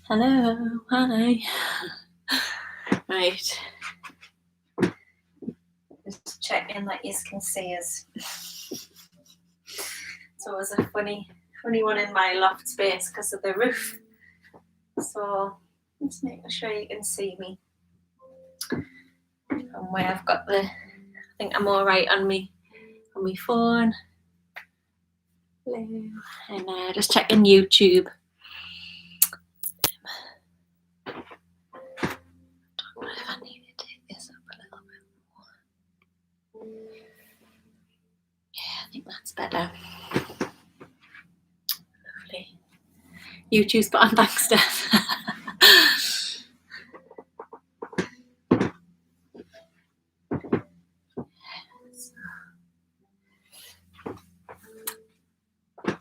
Hello, hi. Right. Just checking that you can see us. It's always a funny one in my loft space because of the roof. So just making sure you can see me. And where I've got I think I'm all right on my phone. Hello. And just checking YouTube. I don't know if I need to take this up a little bit more. Yeah, I think that's better. Lovely. YouTube's put on, thanks, Steph.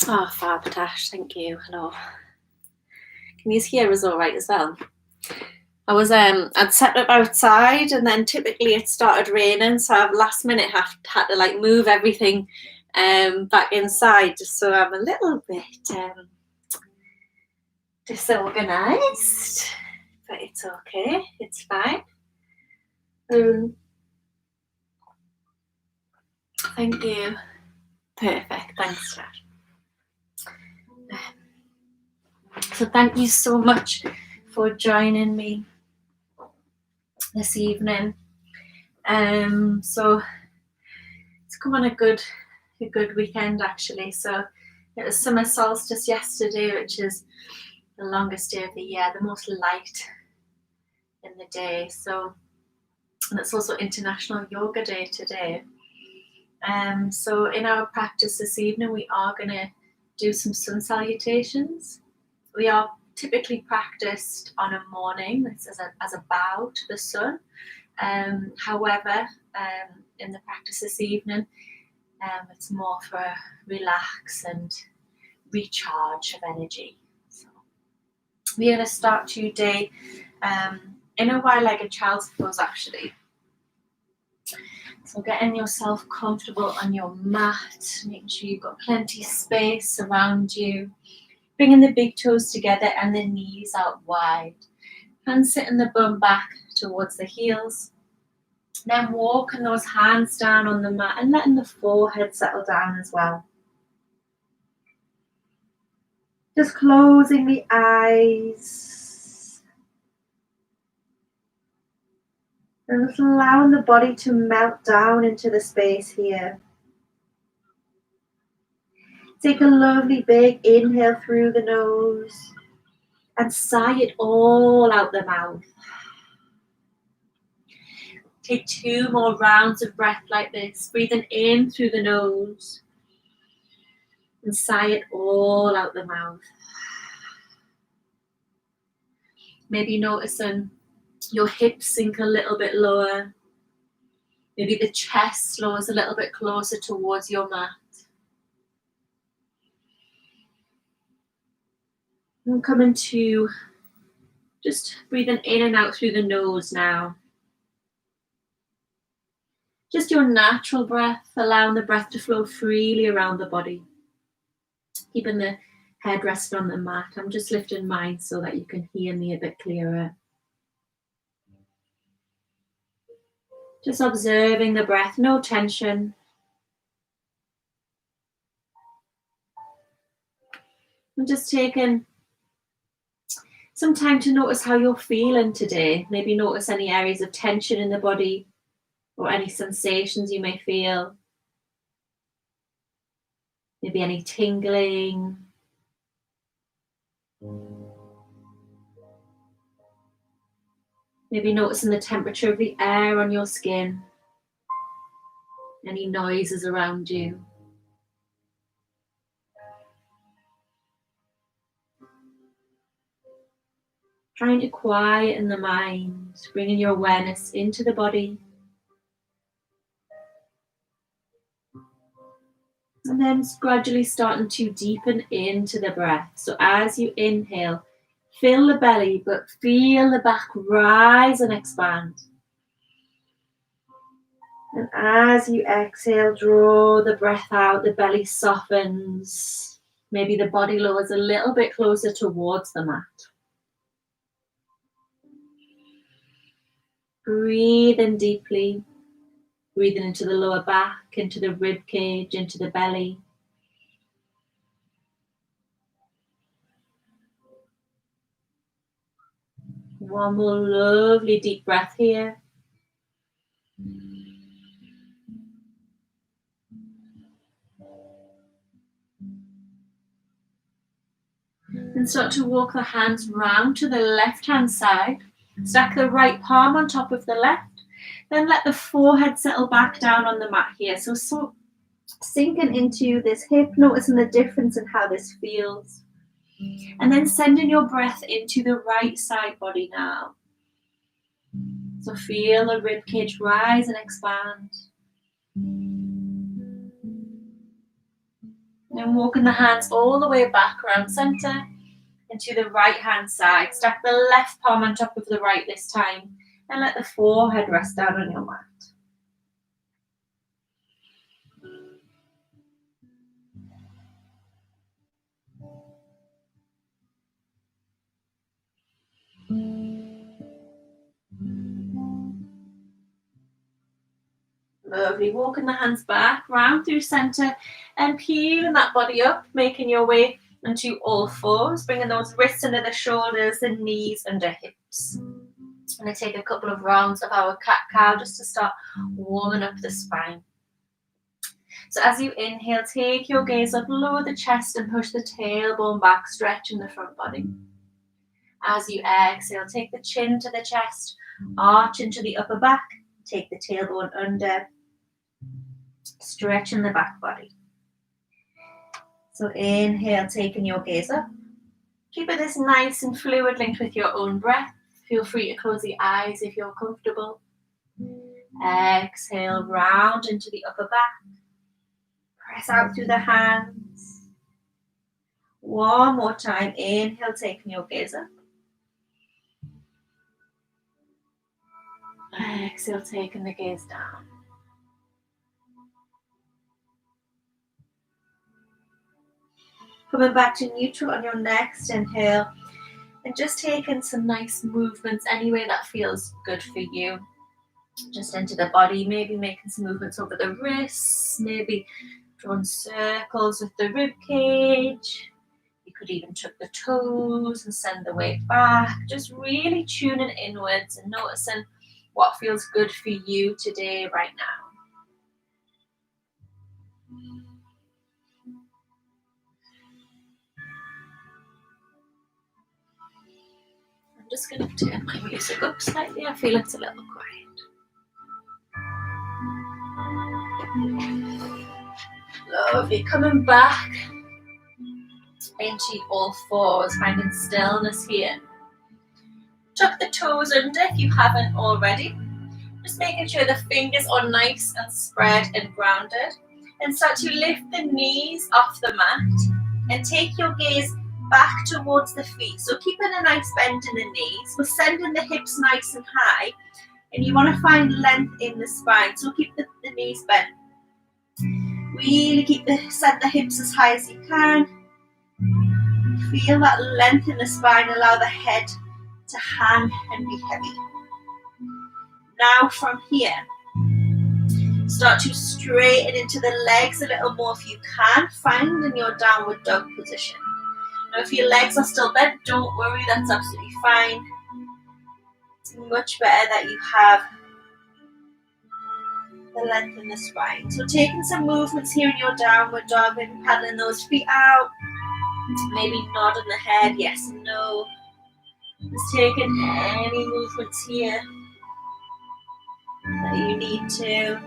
Oh, fab, Tash, thank you. Hello. Can you hear us all right as well? I was I'd set up outside, and then typically it started raining, so I've last minute had to like move everything back inside, just so I'm a little bit disorganized, but it's okay, it's fine. Thank you. Perfect, thanks, Tash. So thank you so much for joining me this evening. So it's come on a good weekend actually. So it was summer solstice yesterday, which is the longest day of the year, the most light in the day. So, and it's also International Yoga Day today. So in our practice this evening, we are going to do some sun salutations. We are typically practiced on a morning. This is as a bow to the sun. However, in the practice this evening, it's more for relax and recharge of energy. So we're going to start today in a wide-legged child's pose actually. So getting yourself comfortable on your mat, making sure you've got plenty of space around you. Bringing the big toes together and the knees out wide. Hands sitting the bum back towards the heels. Then walking those hands down on the mat and letting the forehead settle down as well. Just closing the eyes. And just allowing the body to melt down into the space here. Take a lovely big inhale through the nose and sigh it all out the mouth. Take 2 more rounds of breath like this, breathing in through the nose and sigh it all out the mouth. Maybe noticing your hips sink a little bit lower. Maybe the chest lowers a little bit closer towards your mat. And coming to just breathing in and out through the nose now. Just your natural breath, allowing the breath to flow freely around the body. Keeping the head resting on the mat. I'm just lifting mine so that you can hear me a bit clearer. Just observing the breath, no tension. And just taking some time to notice how you're feeling today. Maybe notice any areas of tension in the body or any sensations you may feel. Maybe any tingling. Maybe noticing the temperature of the air on your skin. Any noises around you. Trying to quieten the mind, bringing your awareness into the body. And then gradually starting to deepen into the breath. So as you inhale, fill the belly, but feel the back rise and expand. And as you exhale, draw the breath out, the belly softens. Maybe the body lowers a little bit closer towards the mat. Breathe in deeply. Breathing into the lower back, into the rib cage, into the belly. One more lovely deep breath here. And start to walk the hands round to the left-hand side. Stack the right palm on top of the left. Then let the forehead settle back down on the mat here. So sinking into this hip, noticing the difference in how this feels. And then sending your breath into the right side body now. So feel the rib cage rise and expand. And walking the hands all the way back around center into the right hand side. Stack the left palm on top of the right this time. And let the forehead rest down on your mat. Lovely. Walking the hands back, round through center, and peeling that body up, making your way into all fours, bringing those wrists under the shoulders, the knees under hips. I'm going to take a couple of rounds of our cat-cow just to start warming up the spine. So as you inhale, take your gaze up, lower the chest and push the tailbone back, stretching the front body. As you exhale, take the chin to the chest, arch into the upper back, take the tailbone under, stretching the back body. So inhale, taking your gaze up. Keep it this nice and fluid, linked with your own breath. Feel free to close the eyes if you're comfortable. Exhale, round into the upper back. Press out through the hands. One more time. Inhale, taking your gaze up. Exhale, taking the gaze down. Coming back to neutral on your next inhale. And just taking some nice movements any way that feels good for you. Just into the body, maybe making some movements over the wrists, maybe drawing circles with the rib cage. You could even tuck the toes and send the weight back. Just really tuning inwards and noticing what feels good for you today, right now. I'm just going to turn my music up slightly. I feel it's a little quiet. Lovely. Coming back into all fours, finding stillness here. Tuck the toes under if you haven't already. Just making sure the fingers are nice and spread and grounded. And start to lift the knees off the mat and take your gaze back towards the feet. So keeping a nice bend in the knees. We're sending the hips nice and high. And you want to find length in the spine. So keep the knees bent. Really set the hips as high as you can. Feel that length in the spine. Allow the head to hang and be heavy. Now from here, start to straighten into the legs a little more if you can. Find in your downward dog position. Now if your legs are still bent, don't worry, that's absolutely fine. It's much better that you have the length in the spine. So taking some movements here in your downward dog, maybe paddling those feet out, maybe nodding the head, yes and no. Just taking any movements here that you need to.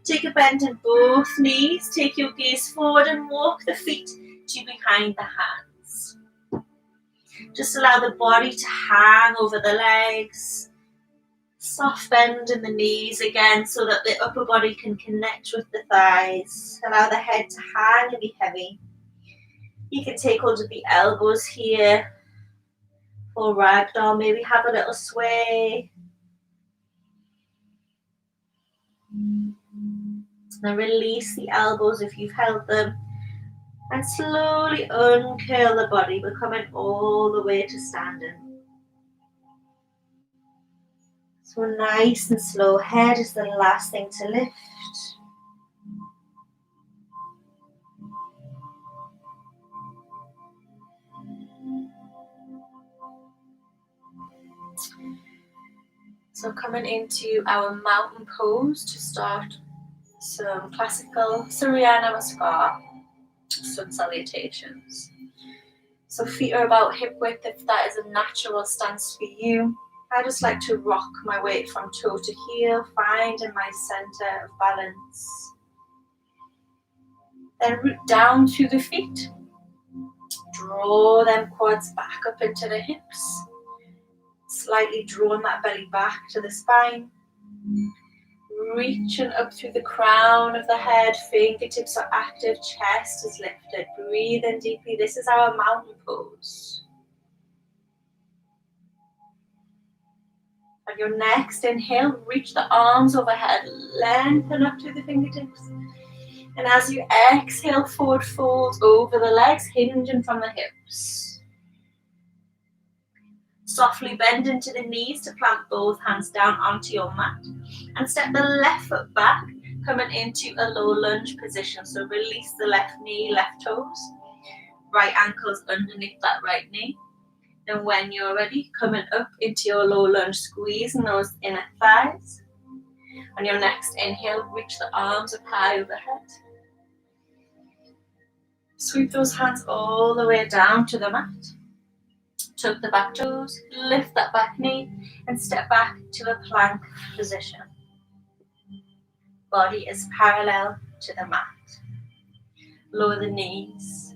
Take a bend in both knees. Take your gaze forward and walk the feet to behind the hands. Just allow the body to hang over the legs. Soft bend in the knees again so that the upper body can connect with the thighs. Allow the head to hang and be heavy. You can take hold of the elbows here for ragdoll. Maybe have a little sway. Then release the elbows if you've held them. And slowly uncurl the body. We're coming all the way to standing. So nice and slow. Head is the last thing to lift. So coming into our mountain pose to start some classical Surya Namaskar, sun salutations. So feet are about hip width if that is a natural stance for you. I just like to rock my weight from toe to heel, finding my center of balance. Then root down through the feet. Draw them quads back up into the hips. Slightly drawing that belly back to the spine. Reaching up through the crown of the head, fingertips are active, chest is lifted. Breathe in deeply. This is our mountain pose. On your next inhale, reach the arms overhead, lengthen up through the fingertips. And as you exhale, forward fold over the legs, hinging from the hips. Softly bend into the knees to plant both hands down onto your mat. And step the left foot back, coming into a low lunge position. So release the left knee, left toes. Right ankles underneath that right knee. And when you're ready, coming up into your low lunge, squeezing those inner thighs. On your next inhale, reach the arms up high overhead. Sweep those hands all the way down to the mat. Tuck the back toes, lift that back knee, and step back to a plank position. Body is parallel to the mat. Lower the knees,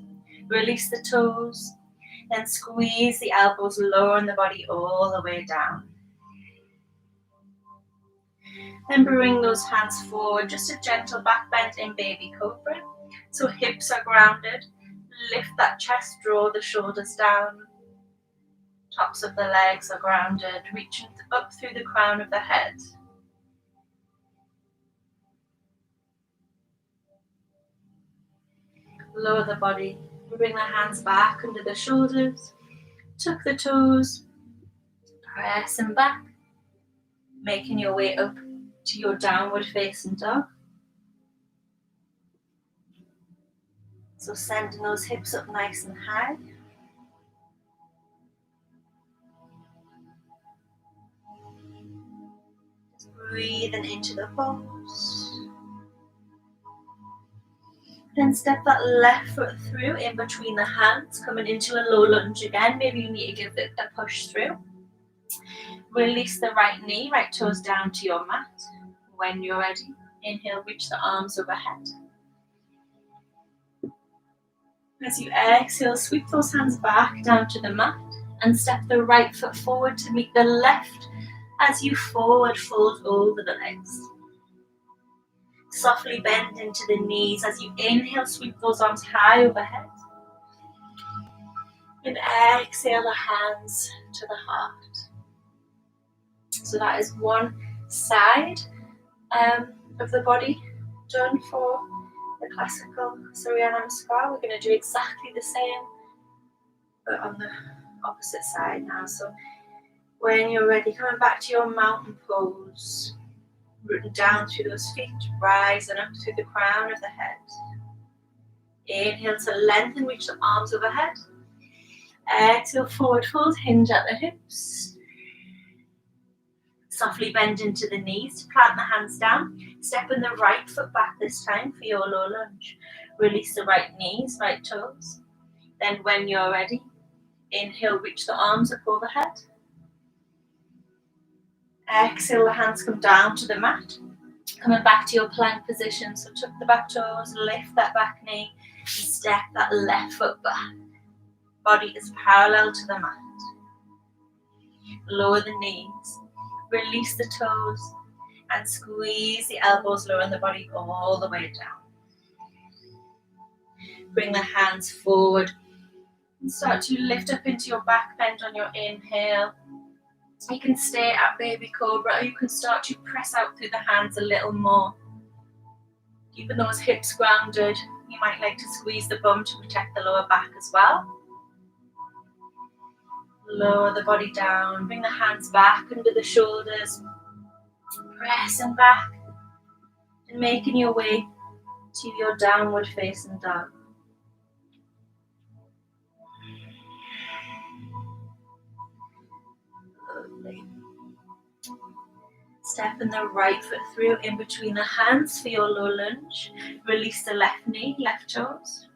release the toes, then squeeze the elbows, lowering the body all the way down. Then bring those hands forward, just a gentle back bend in baby cobra. So hips are grounded, lift that chest, draw the shoulders down. Tops of the legs are grounded, reaching up through the crown of the head. Lower the body, bring the hands back under the shoulders, tuck the toes, pressing back, making your way up to your downward facing dog. So sending those hips up nice and high. Breathing into the pose. Then step that left foot through in between the hands, coming into a low lunge again. Maybe you need to give it a push through. Release the right knee, right toes down to your mat. When you're ready, inhale, reach the arms overhead. As you exhale, sweep those hands back down to the mat and step the right foot forward to meet the left as you forward fold over the legs. Softly bend into the knees as you inhale, sweep those arms high overhead. And exhale the hands to the heart. So that is one side of the body done for the classical Surya Namaskar. We're going to do exactly the same, but on the opposite side now. So when you're ready, coming back to your mountain pose, rooting down through those feet, rising up through the crown of the head. Inhale to lengthen, reach the arms overhead. Exhale, forward fold, hinge at the hips. Softly bend into the knees to plant the hands down. Stepping the right foot back this time for your low lunge. Release the right knees, right toes. Then when you're ready, inhale, reach the arms up overhead. Exhale, the hands come down to the mat. Coming back to your plank position, so tuck the back toes, lift that back knee, step that left foot back. Body is parallel to the mat. Lower the knees, release the toes, and squeeze the elbows, lowering the body all the way down. Bring the hands forward and start to lift up into your back bend on your inhale. You can stay at baby cobra, or you can start to press out through the hands a little more. Keeping those hips grounded, you might like to squeeze the bum to protect the lower back as well. Lower the body down, bring the hands back under the shoulders, pressing back and making your way to your downward facing dog. Lovely. Stepping the right foot through in between the hands for your low lunge. Release the left knee, left toes.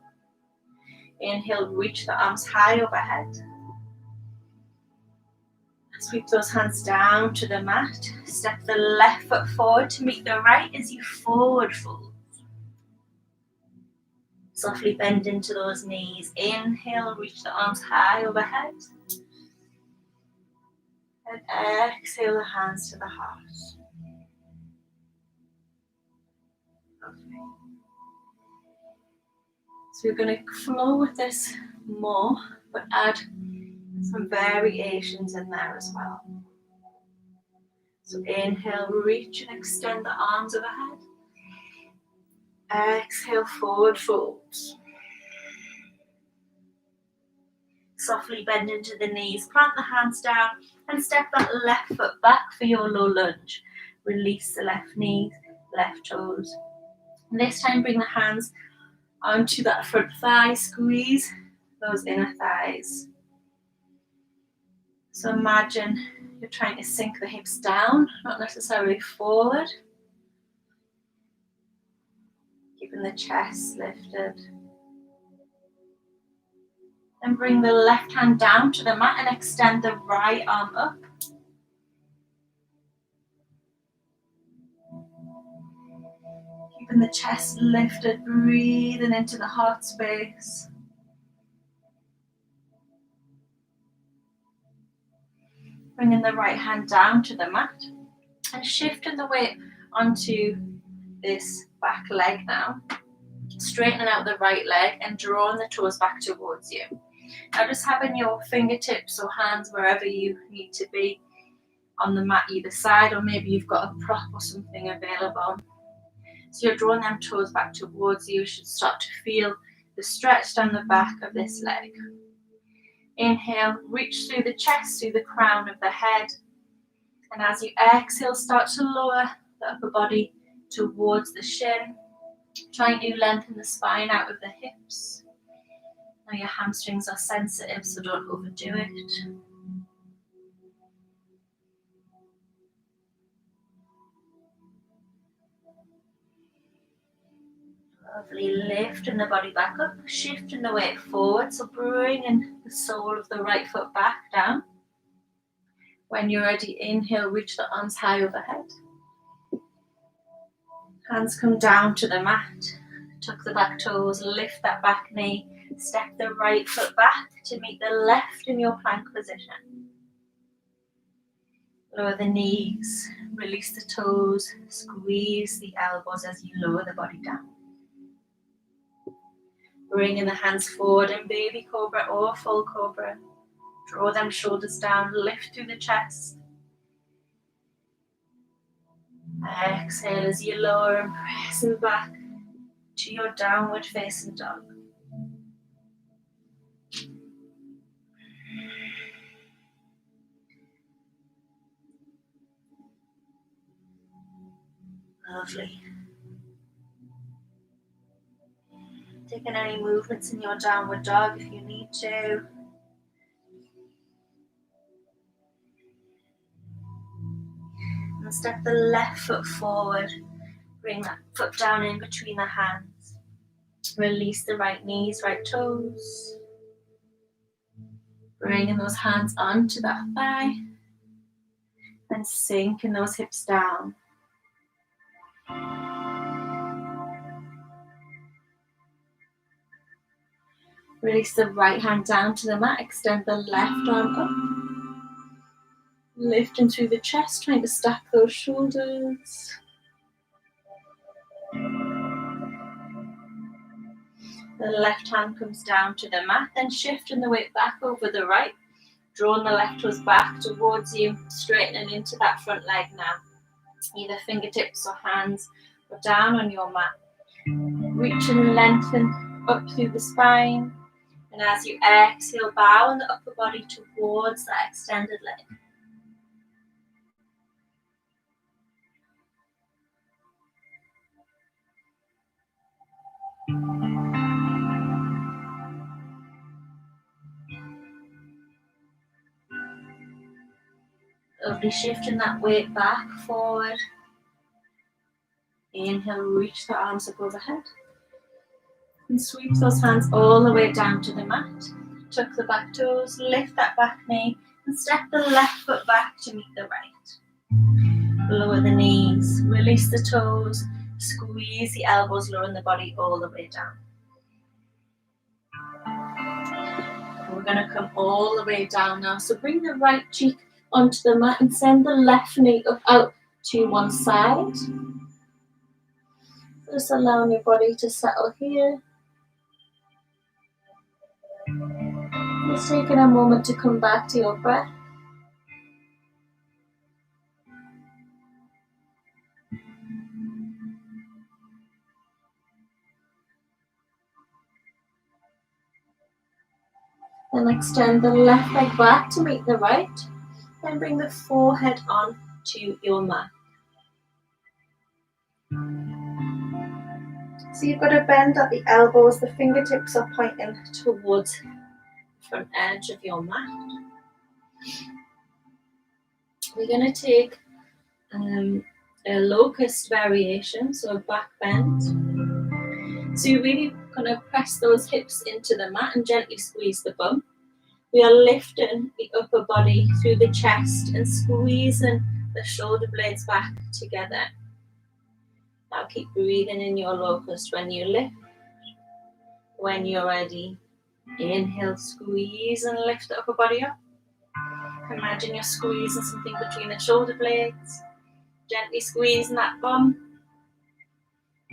Inhale, reach the arms high overhead. Sweep those hands down to the mat. Step the left foot forward to meet the right as you forward fold. Softly bend into those knees. Inhale, reach the arms high overhead. And exhale the hands to the heart. Okay. So we're going to flow with this more, but add some variations in there as well. So inhale, reach and extend the arms overhead. Exhale, forward fold. Softly bend into the knees, plant the hands down and step that left foot back for your low lunge. Release the left knee, left toes. And this time bring the hands onto that front thigh, squeeze those inner thighs. So imagine you're trying to sink the hips down, not necessarily forward. Keeping the chest lifted. Then bring the left hand down to the mat and extend the right arm up. Keeping the chest lifted, breathing into the heart space. Bringing the right hand down to the mat and shifting the weight onto this back leg now. Straightening out the right leg and drawing the toes back towards you. Now just having your fingertips or hands wherever you need to be on the mat either side, or maybe you've got a prop or something available. So you're drawing them toes back towards you. You should start to feel the stretch down the back of this leg. Inhale, reach through the chest, through the crown of the head. And as you exhale, start to lower the upper body towards the shin. Trying to lengthen the spine out of the hips. Now your hamstrings are sensitive, so don't overdo it. Lovely, lifting the body back up, shifting the weight forward, so bringing the sole of the right foot back down. When you're ready, inhale, reach the arms high overhead. Hands come down to the mat. Tuck the back toes, lift that back knee. Step the right foot back to meet the left in your plank position. Lower the knees, release the toes, squeeze the elbows as you lower the body down. Bringing the hands forward in baby cobra or full cobra. Draw them shoulders down, lift through the chest. Exhale as you lower and pressing back to your downward facing dog. Lovely. Taking any movements in your downward dog if you need to. And step the left foot forward. Bring that foot down in between the hands. Release the right knees, right toes. Bringing those hands onto that thigh. And sinking those hips down. Release the right hand down to the mat, extend the left arm up. Lifting through the chest, trying to stack those shoulders. The left hand comes down to the mat, then shifting the weight back over the right. Drawing the left toes back towards you, straightening into that front leg now. Either fingertips or hands or down on your mat. Reach and lengthen up through the spine. And as you exhale, bow the upper body towards that extended leg. Lovely, shifting that weight back, forward. Inhale, reach the arms up overhead. And sweep those hands all the way down to the mat. Tuck the back toes, lift that back knee, and step the left foot back to meet the right. Lower the knees, release the toes, squeeze the elbows, lowering the body all the way down. We're going to come all the way down now. So bring the right cheek onto the mat and send the left knee up out to one side. Just allowing your body to settle here. Just taking a moment to come back to your breath. Then extend the left leg back to meet the right. Then bring the forehead on to your mat. So you've got to bend at the elbows, the fingertips are pointing towards the front edge of your mat. We're going to take a locust variation, so a back bend. So you're really going to press those hips into the mat and gently squeeze the bum. We are lifting the upper body through the chest and squeezing the shoulder blades back together. Now keep breathing in your locust when you lift. When you're ready, inhale, squeeze and lift the upper body up. Imagine you're squeezing something between the shoulder blades. Gently squeezing that bum.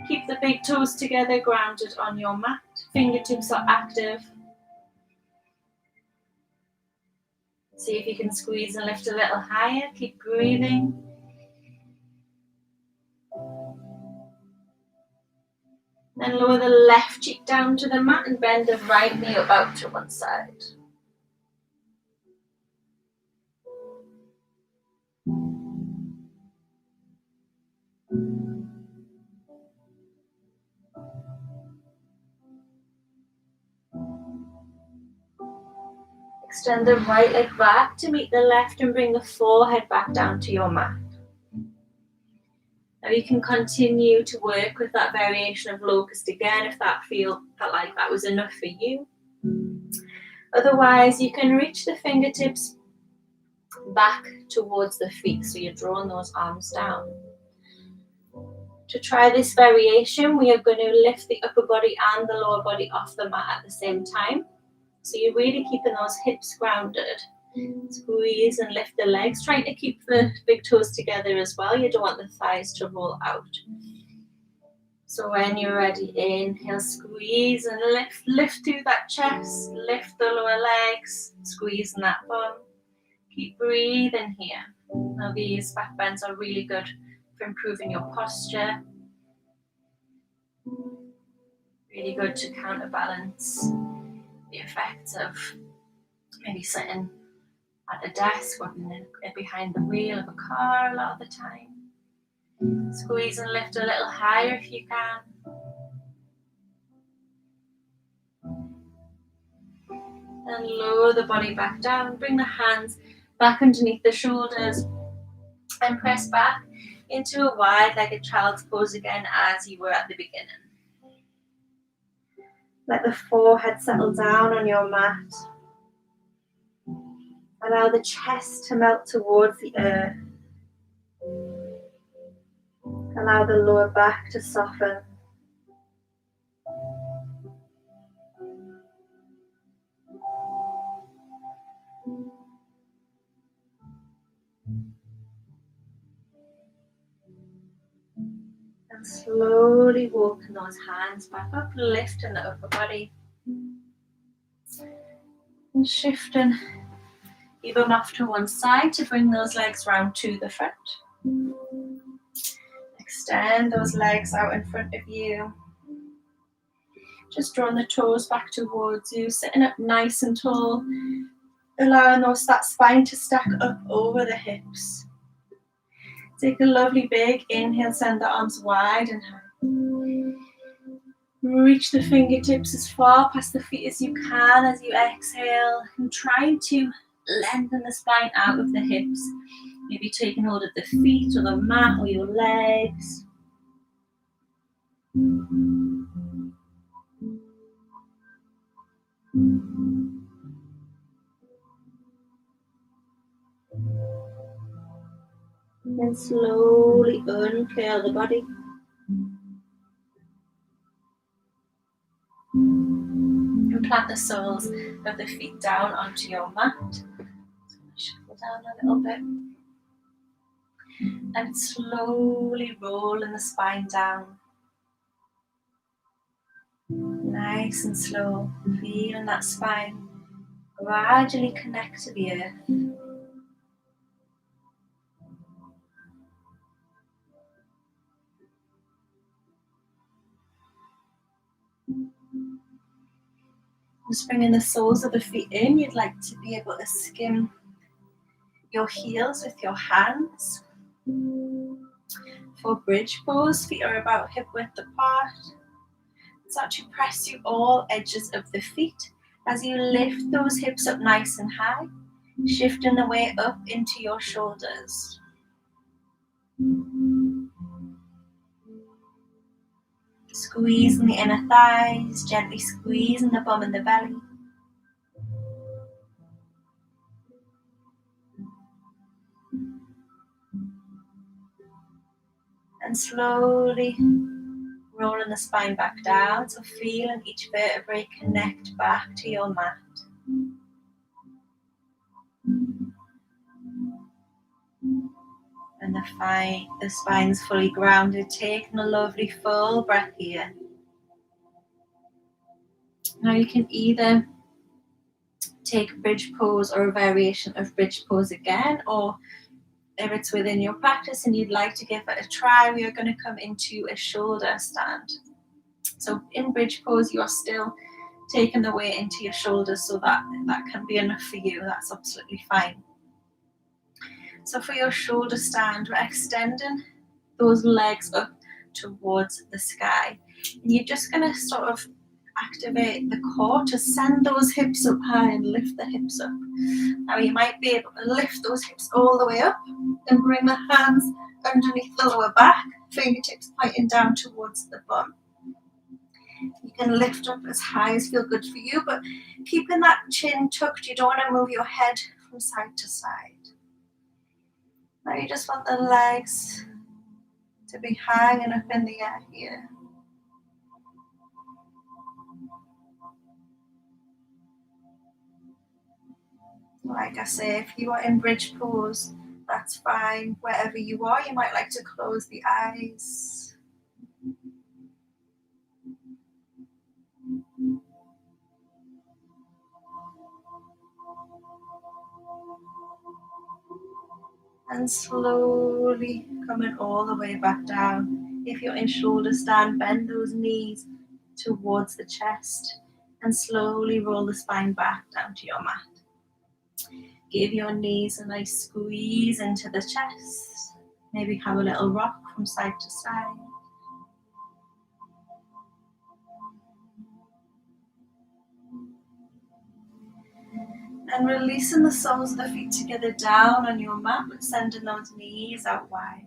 Keep the big toes together, grounded on your mat. Fingertips are active. See if you can squeeze and lift a little higher. Keep breathing. Then lower the left cheek down to the mat and bend the right knee up out to one side. Extend the right leg back to meet the left and bring the forehead back down to your mat. Now you can continue to work with that variation of locust again if that felt like that was enough for you. Otherwise, you can reach the fingertips back towards the feet, so you're drawing those arms down. To try this variation, we are going to lift the upper body and the lower body off the mat at the same time. So you're really keeping those hips grounded. Squeeze and lift the legs, trying to keep the big toes together as well. You don't want the thighs to roll out. So when you're ready, inhale, squeeze and lift through that chest, lift the lower legs, squeezing that bum. Keep breathing here. Now these back bends are really good for improving your posture. Really good to counterbalance the effects of maybe sitting at a desk or behind the wheel of a car a lot of the time. Squeeze and lift a little higher if you can. Then lower the body back down. Bring the hands back underneath the shoulders and press back into a wide-legged child's pose again as you were at the beginning. Let the forehead settle down on your mat. Allow the chest to melt towards the earth. Allow the lower back to soften. And slowly walking those hands back up, lifting the upper body. And shifting your bum off to one side to bring those legs round to the front. Extend those legs out in front of you. Just drawing the toes back towards you, sitting up nice and tall, allowing that spine to stack up over the hips. Take a lovely big inhale, send the arms wide and high. Reach the fingertips as far past the feet as you can as you exhale, and try to lengthen the spine out of the hips. Maybe taking hold of the feet or the mat or your legs. Then slowly uncurl the body. And plant the soles of the feet down onto your mat. Shuffle down a little bit. And slowly rolling the spine down. Nice and slow. Feeling that spine gradually connect to the earth. Just bringing the soles of the feet in. You'd like to be able to skim your heels with your hands. For bridge pose, feet are about hip width apart. Start to press through all edges of the feet as you lift those hips up nice and high, shifting the weight up into your shoulders. Squeezing the inner thighs, gently squeezing the bum and the belly. And slowly rolling the spine back down, so feeling each vertebrae connect back to your mat. And the spine's fully grounded, taking a lovely full breath here. Now you can either take bridge pose or a variation of bridge pose again, or if it's within your practice and you'd like to give it a try, we are going to come into a shoulder stand. So in bridge pose, you are still taking the weight into your shoulders, so that can be enough for you. That's absolutely fine. So for your shoulder stand, we're extending those legs up towards the sky. And you're just going to sort of activate the core to send those hips up high and lift the hips up. Now you might be able to lift those hips all the way up and bring the hands underneath the lower back, fingertips pointing down towards the bum. You can lift up as high as feels good for you, but keeping that chin tucked, you don't want to move your head from side to side. Now you just want the legs to be hanging up in the air here. Like I say, if you are in bridge pose, that's fine. Wherever you are, you might like to close the eyes. And slowly coming all the way back down. If you're in shoulder stand, bend those knees towards the chest and slowly roll the spine back down to your mat. Give your knees a nice squeeze into the chest. Maybe have a little rock from side to side. And releasing the soles of the feet together down on your mat, but sending those knees out wide.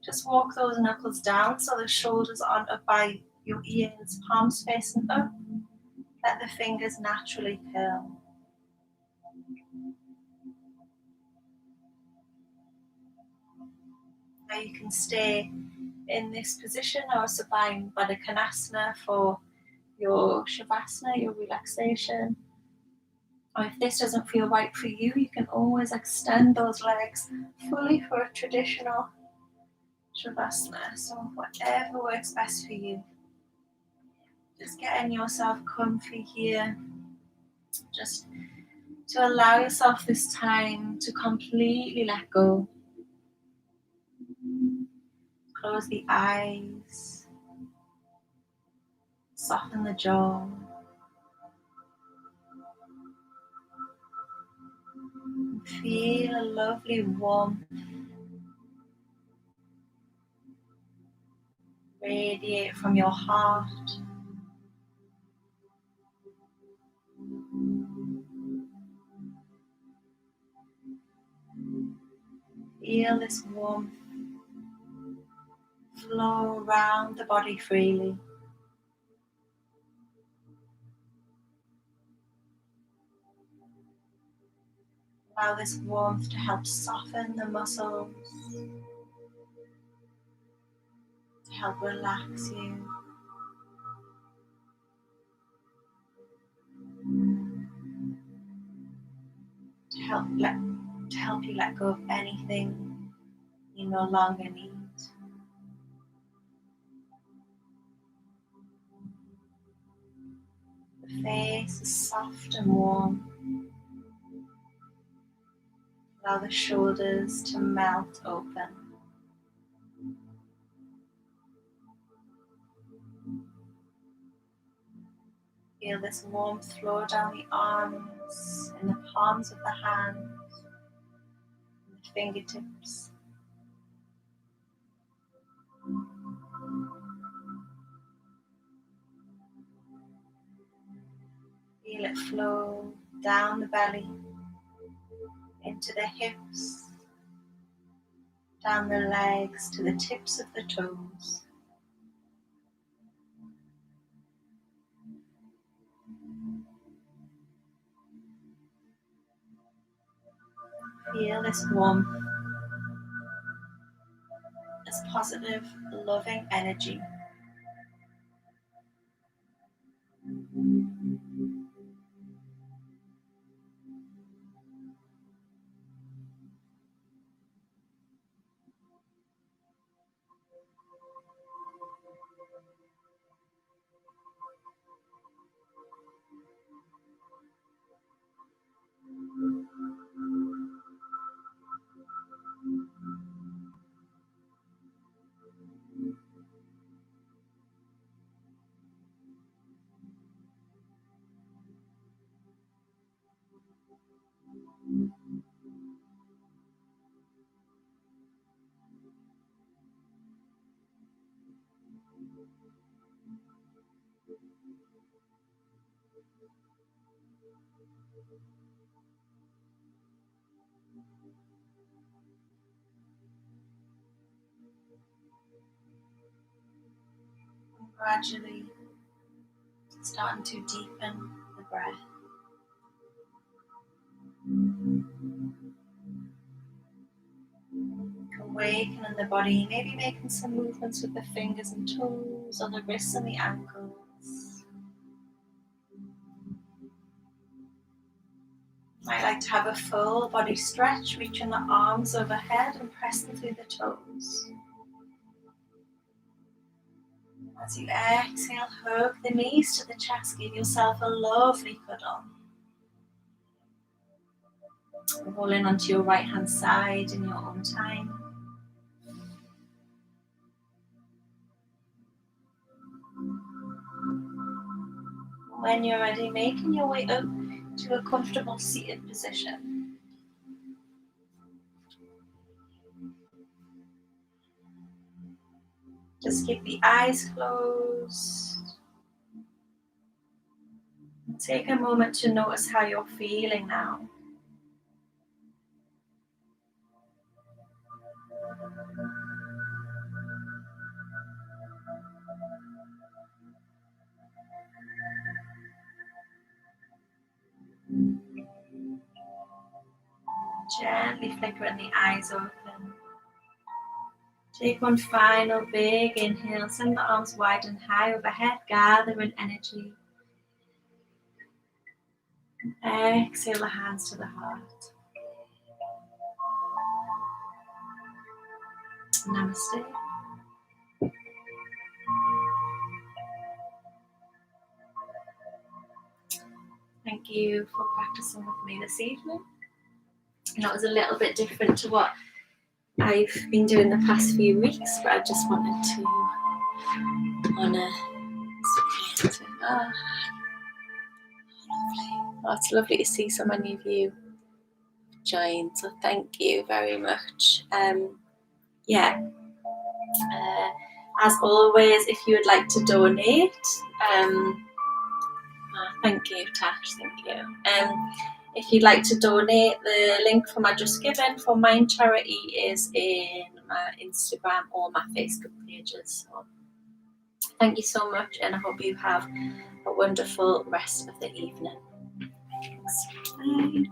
Just walk those knuckles down so the shoulders aren't up by your ears, palms facing up. Let the fingers naturally curl. Now you can stay in this position or Supine Baddha Konasana for your Shavasana, your relaxation. Or if this doesn't feel right for you, you can always extend those legs fully for a traditional Shavasana. So whatever works best for you. Just getting yourself comfy here. Just to allow yourself this time to completely let go. Close the eyes. Soften the jaw. Feel a lovely warmth radiate from your heart. Feel this warmth flow around the body freely. Allow this warmth to help soften the muscles, to help relax you. To help you let go of anything you no longer need. The face is soft and warm. Allow the shoulders to melt open. Feel this warmth flow down the arms, in the palms of the hands, and the fingertips. Feel it flow down the belly, into the hips, down the legs to the tips of the toes. Feel this warmth as positive, loving energy. And gradually starting to deepen the breath. Awakening the body, maybe making some movements with the fingers and toes, or the wrists and the ankles. I like to have a full body stretch, reaching the arms overhead and pressing through the toes. As you exhale, hug the knees to the chest, give yourself a lovely cuddle. Roll in onto your right hand side in your own time. When you're ready, making your way up to a comfortable seated position. Just keep the eyes closed. And take a moment to notice how you're feeling now. Gently flickering the eyes open. Take one final big inhale. Send the arms wide and high overhead, gathering energy. And exhale the hands to the heart. Namaste. Thank you for practicing with me this evening. And that was a little bit different to what I've been doing the past few weeks, but I just wanted to honour this weekend. Oh, lovely. Oh, it's lovely to see so many of you join, so thank you very much. As always, if you would like to donate, thank you, Tash, thank you. If you'd like to donate, the link for my Just Giving for Mind Charity is in my Instagram or my Facebook pages. So thank you so much, and I hope you have a wonderful rest of the evening. Thanks. Bye.